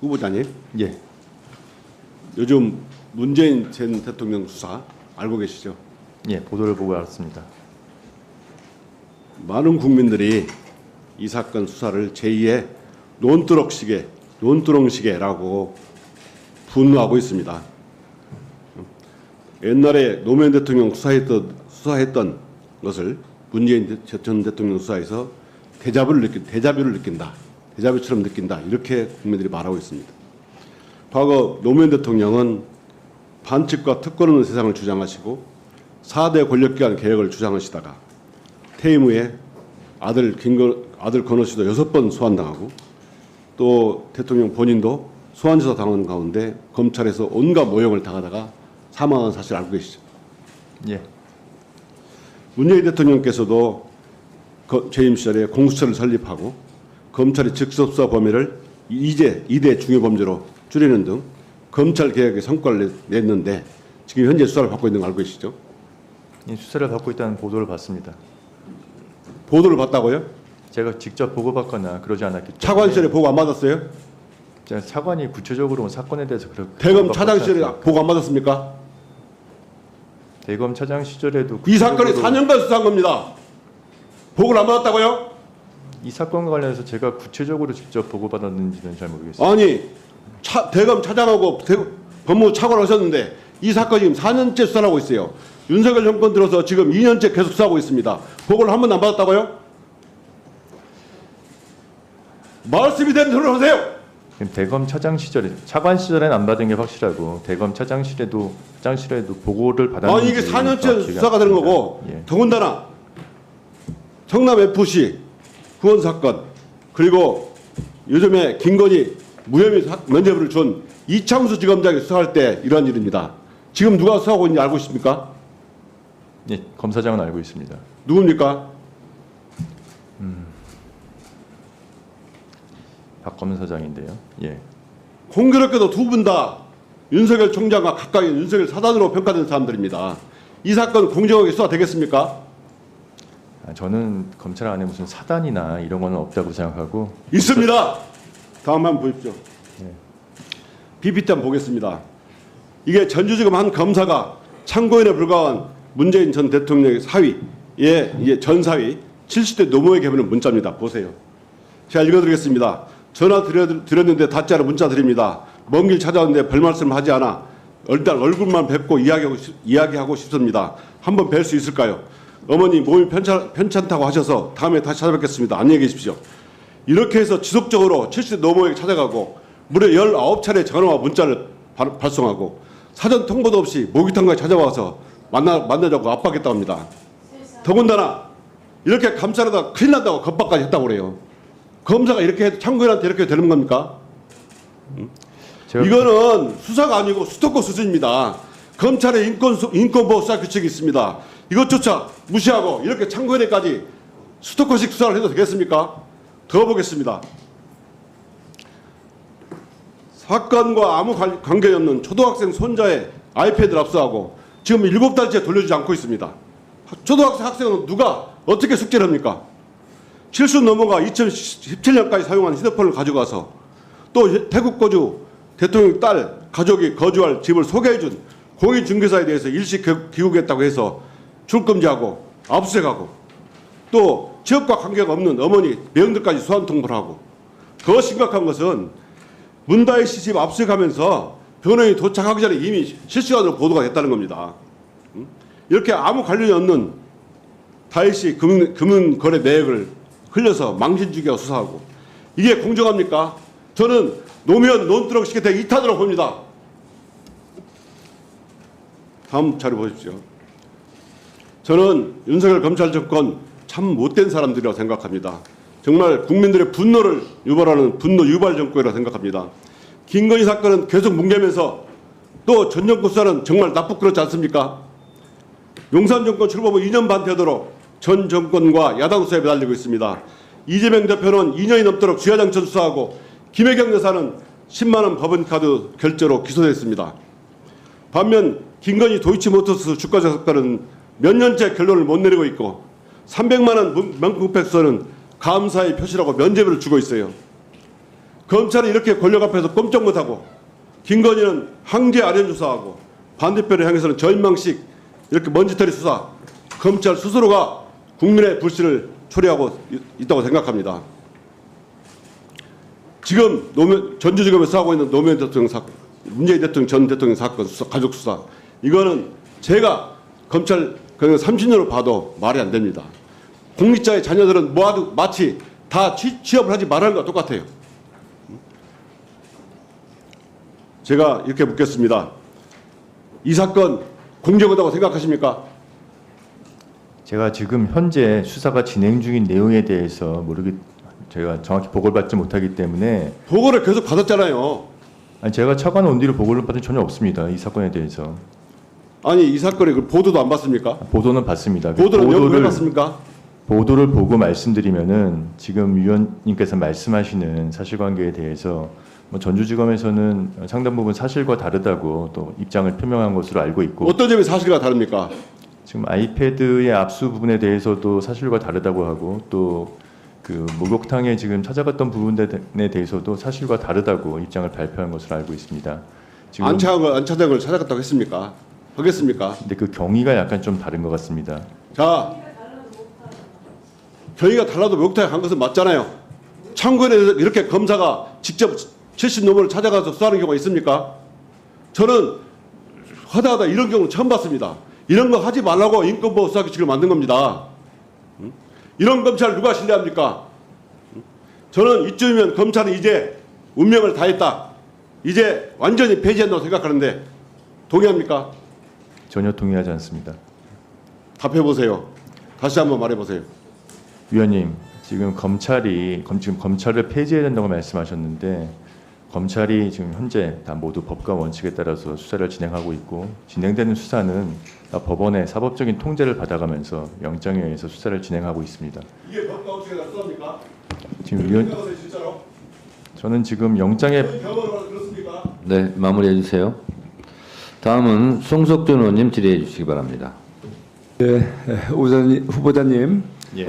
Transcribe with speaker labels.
Speaker 1: 후보자님,
Speaker 2: 예.
Speaker 1: 요즘 문재인 전 대통령 수사 알고 계시죠?
Speaker 2: 예, 보도를 보고 알았습니다.
Speaker 1: 많은 국민들이 이 사건 수사를 제2의 논두렁시계라고 분노하고 있습니다. 옛날에 노무현 대통령 수사했던 것을 문재인 전 대통령 수사에서 데자뷰를 느낀다. 데자뷰처럼 느낀다. 이렇게 국민들이 말하고 있습니다. 과거 노무현 대통령은 반칙과 특권 없는 세상을 주장하시고 4대 권력기관 개혁을 주장하시다가 퇴임 후에 아들 건호 씨도 6번 소환당하고 또 대통령 본인도 소환조사 당한 가운데 검찰에서 온갖 모욕을 당하다가 사망한 사실 알고 계시죠?
Speaker 2: 예.
Speaker 1: 문재인 대통령께서도 재임 시절에 공수처를 설립하고 검찰의 직접수사 범위를 2대 중요범죄로 줄이는 등 검찰 개혁의 성과를 냈는데 지금 현재 수사를 받고 있는 거 알고 계시죠?
Speaker 2: 예, 수사를 받고 있다는 보도를 봤습니다.
Speaker 1: 보도를 받다고요?
Speaker 2: 제가 직접 보고받거나 그러지 않았기 때문에.
Speaker 1: 차관실에 보고 안 받았어요?
Speaker 2: 제가 차관이 구체적으로 사건에 대해서 그렇게
Speaker 1: 대검 차장실에 보고 안 받았습니까?
Speaker 2: 대검 차장 시절에도
Speaker 1: 이 사건이
Speaker 2: 구체적으로
Speaker 1: 4년간 수사한 겁니다. 보고를 안 받았다고요?
Speaker 2: 이 사건과 관련해서 제가 구체적으로 직접 보고받았는지는 잘 모르겠습니다.
Speaker 1: 아니 대검 차장하고 법무부 차관을 하셨는데 이 사건이 지금 4년째 수사를 하고 있어요. 윤석열 정권 들어서 지금 2년째 계속 수사하고 있습니다. 보고를 한 번도 안 받았다고요? 말씀이 되는 소리를 하세요.
Speaker 2: 대검 차장 시절에 차관 시절엔 안 받은 게 확실하고 대검 차장실에도 보고를 받았는지.
Speaker 1: 아니 이게 4년째 수사가 되는 거고
Speaker 2: 예.
Speaker 1: 더군다나 성남 FC 후원 사건 그리고 요즘에 김건희 무혐의 면죄부를 준 이창수 지검장이 수사할 때 이러한 일입니다. 지금 누가 수사하고 있는지 알고 있습니까?
Speaker 2: 예, 검사장은 알고 있습니다.
Speaker 1: 누굽니까?
Speaker 2: 박 검사장인데요. 예.
Speaker 1: 공교롭게도 두 분 다 윤석열 총장과 가까이 윤석열 사단으로 평가된 사람들입니다. 이 사건 공정하게 수사되겠습니까?
Speaker 2: 저는 검찰 안에 무슨 사단이나 이런 거는 없다고 생각하고.
Speaker 1: 있습니다. 다음 한번 보십시오.
Speaker 2: 예.
Speaker 1: PPT 한번 보겠습니다. 이게 전주지검 한 검사가 참고인에 불과한 문재인 전 대통령의 사위의 이게 전 사위 70대 노모에게 보낸 문자입니다. 보세요. 제가 읽어드리겠습니다. 전화 드렸는데 닿지 않아 문자 드립니다. 먼 길 찾아왔는데 별 말씀 하지 않아 일단 얼굴만 뵙고 이야기하고 싶습니다. 한번 뵐 수 있을까요? 어머니 몸이 편찮다고 하셔서 다음에 다시 찾아뵙겠습니다. 안녕히 계십시오. 이렇게 해서 지속적으로 70대 노모에게 찾아가고 무려 19차례 전화와 문자를 발송하고 사전 통보도 없이 모기탕까지 찾아와서 만나자고 압박했다고 합니다. 더군다나 이렇게 감싸려다 큰일 난다고 겁박까지 했다고 그래요. 검사가 이렇게 해도 참고인한테 이렇게 되는 겁니까? 이거는 수사가 아니고 스토커 수준입니다. 검찰의 인권보호 수사 규칙이 있습니다. 이것조차 무시하고 이렇게 참고인에까지 스토커식 수사를 해도 되겠습니까? 더 보겠습니다. 사건과 아무 관계 없는 초등학생 손자의 아이패드를 압수하고 지금 7달째 돌려주지 않고 있습니다. 학생은 누가 어떻게 숙제를 합니까? 7수 넘어가 2017년까지 사용한 휴대폰을 가져가서 또 태국 거주 대통령 딸 가족이 거주할 집을 소개해준 공인중개사에 대해서 일시 귀국했다고 해서 출금지하고 압수수색하고 또 지역과 관계가 없는 어머니 매형들까지 소환 통보를 하고 더 심각한 것은 문다혜 씨 집 압수수색하면서 변호인이 도착하기 전에 이미 실시간으로 보도가 됐다는 겁니다. 이렇게 아무 관련이 없는 다혜 씨 금융거래 내역을 흘려서 망신주기하고 수사하고 이게 공정합니까? 저는 노무현 논두렁식의 대이탄으로 봅니다. 다음 자료 보십시오. 저는 윤석열 검찰 정권 참 못된 사람들이라고 생각합니다. 정말 국민들의 분노를 유발하는 분노 유발 정권이라고 생각합니다. 김건희 사건은 계속 뭉개면서 또 전 정권 수사는 정말 나쁘지 않습니까? 용산 정권 출범 후 2년 반 되도록 전 정권과 야당 수사에 매달리고 있습니다. 이재명 대표는 2년이 넘도록 주야장천 수사하고 김혜경 여사는 10만 원 법인카드 결제로 기소됐습니다. 반면 김건희 도이치모터스 주가 사건은 몇 년째 결론을 못 내리고 있고 300만 원 명품백 수수는 감사의 표시라고 면죄부를 주고 있어요. 검찰이 이렇게 권력 앞에서 꼼짝 못하고 김건희는 항제 아련 수사하고 반대편을 향해서는 저인망식 이렇게 먼지털이 수사, 검찰 스스로가 국민의 불신을 초래하고 있다고 생각합니다. 지금 전주지검에서 하고 있는 노무현 대통령 사건, 문재인 대통령 전 대통령 사건 수사, 가족 수사, 이거는 제가 검찰 30년을 봐도 말이 안 됩니다. 공직자의 자녀들은 모두 마치 다 취업을 하지 말라는 것과 똑같아요. 제가 이렇게 묻겠습니다. 이 사건 공정하다고 생각하십니까?
Speaker 2: 제가 지금 현재 수사가 진행 중인 내용에 대해서 제가 정확히 보고를 받지 못하기 때문에
Speaker 1: 보고를 계속 받았잖아요.
Speaker 2: 아니 제가 차관 온 뒤로 보고를 받은 전혀 없습니다. 이 사건에 대해서.
Speaker 1: 아니 이 사건의 그 보도도 안 봤습니까?
Speaker 2: 보도는 봤습니다.
Speaker 1: 보도는 왜 봤습니까?
Speaker 2: 보도를 보고 말씀드리면은 지금 위원님께서 말씀하시는 사실관계에 대해서 뭐 전주지검에서는 상당 부분 사실과 다르다고 또 입장을 표명한 것으로 알고 있고
Speaker 1: 어떤 점이 사실과 다릅니까?
Speaker 2: 지금 아이패드의 압수 부분에 대해서도 사실과 다르다고 하고 또 그 목욕탕에 지금 찾아갔던 부분에 대해서도 사실과 다르다고 입장을 발표한 것으로 알고 있습니다. 지금
Speaker 1: 안 찾아간 걸 찾아갔다고 했습니까? 하겠습니까?
Speaker 2: 근데 그 경위가 약간 좀 다른 것 같습니다.
Speaker 1: 자, 경위가 달라도 목욕탕에 간 것은 맞잖아요. 참고인에 이렇게 검사가 직접 70노무를 찾아가서 수사하는 경우가 있습니까? 저는 하다하다 이런 경우는 처음 봤습니다. 이런 거 하지 말라고 인권보호 수사규칙을 만든 겁니다. 이런 검찰 누가 신뢰합니까? 저는 이쯤이면 검찰은 이제 운명을 다했다. 이제 완전히 폐지한다고 생각하는데 동의합니까?
Speaker 2: 전혀 동의하지 않습니다.
Speaker 1: 답해보세요. 다시 한번 말해보세요.
Speaker 2: 위원님, 지금 검찰을 폐지해야 된다고 말씀하셨는데 검찰이 지금 현재 다 모두 법과 원칙에 따라서 수사를 진행하고 있고 진행되는 수사는 다 법원의 사법적인 통제를 받아가면서 영장에 의해서 수사를 진행하고 있습니다.
Speaker 1: 이게 법과 원칙에 따랐습니까?
Speaker 2: 지금 위원,
Speaker 1: 진짜로?
Speaker 2: 저는 지금 영장에
Speaker 1: 경험을 들었습니까?
Speaker 3: 네, 마무리해 주세요. 다음은 송석준 의원님 질의해 주시기 바랍니다.
Speaker 4: 네, 후보자님.
Speaker 2: 예.